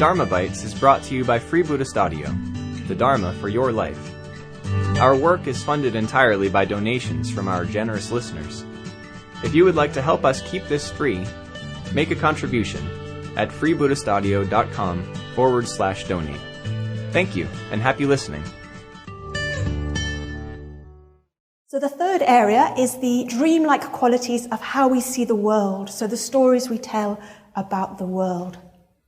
Dharma Bites is brought to you by Free Buddhist Audio, the Dharma for your life. Our work is funded entirely by donations from our generous listeners. If you would like to help us keep this free, make a contribution at freebuddhistaudio.com/donate. Thank you, and happy listening. So the third area is the dreamlike qualities of how we see the world, so the stories we tell about the world.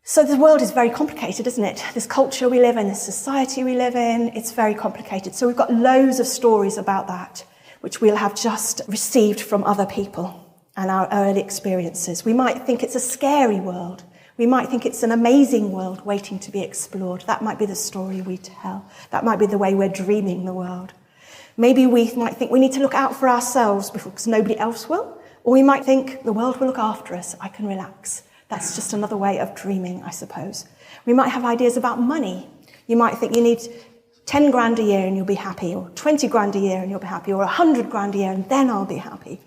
So the world is very complicated, isn't it? This culture we live in, this society we live in, it's very complicated. So we've got loads of stories about that, which we'll have just received from other people and our early experiences. We might think it's a scary world. We might think it's an amazing world waiting to be explored. That might be the story we tell. That might be the way we're dreaming the world. Maybe we might think we need to look out for ourselves because nobody else will. Or we might think the world will look after us. I can relax. That's just another way of dreaming, I suppose. We might have ideas about money. You might think you need 10 grand a year and you'll be happy, or 20 grand a year and you'll be happy, or 100 grand a year and then I'll be happy.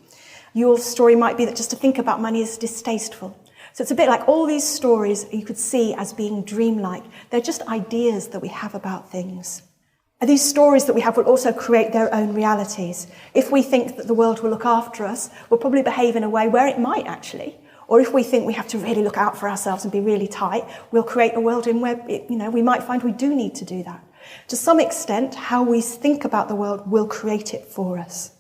Your story might be that just to think about money is distasteful. So it's a bit like all these stories you could see as being dreamlike. They're just ideas that we have about things. And these stories that we have will also create their own realities. If we think that the world will look after us, we'll probably behave in a way where it might actually. Or if we think we have to really look out for ourselves and be really tight, we'll create a world in where, we might find we do need to do that. To some extent, how we think about the world will create it for us.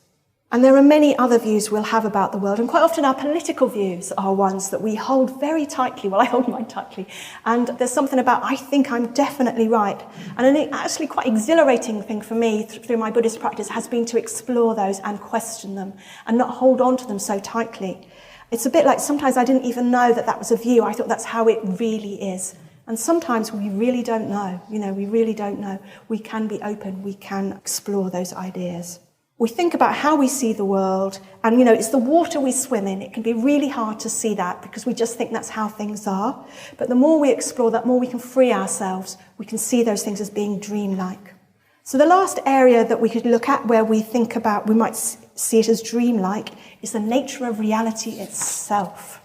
And there are many other views we'll have about the world, and quite often our political views are ones that we hold very tightly. Well, I hold mine tightly. And there's something about, I think I'm definitely right. And an actually quite exhilarating thing for me through my Buddhist practice has been to explore those and question them and not hold on to them so tightly. It's a bit like sometimes I didn't even know that that was a view. I thought that's how it really is. And sometimes we really don't know. We really don't know. We can be open. We can explore those ideas. We think about how we see the world, and it's the water we swim in. It can be really hard to see that because we just think that's how things are. But the more we explore that, more we can free ourselves. We can see those things as being dreamlike. So the last area that we could look at where we think about, we might see it as dreamlike, is the nature of reality itself.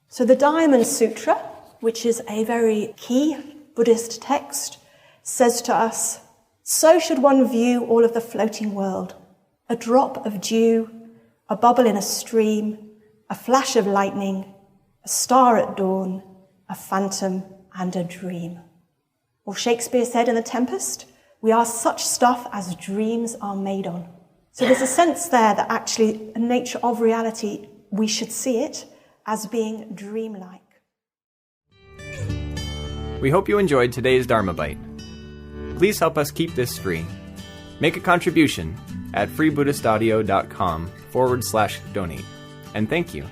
So the Diamond Sutra, which is a very key Buddhist text, says to us, "So should one view all of the floating world. A drop of dew, a bubble in a stream, a flash of lightning, a star at dawn, a phantom and a dream." Or Shakespeare said in The Tempest, "We are such stuff as dreams are made on." So there's a sense there that actually the nature of reality, we should see it as being dreamlike. We hope you enjoyed today's Dharma Bite. Please help us keep this free. Make a contribution at freebuddhistaudio.com/donate. And thank you.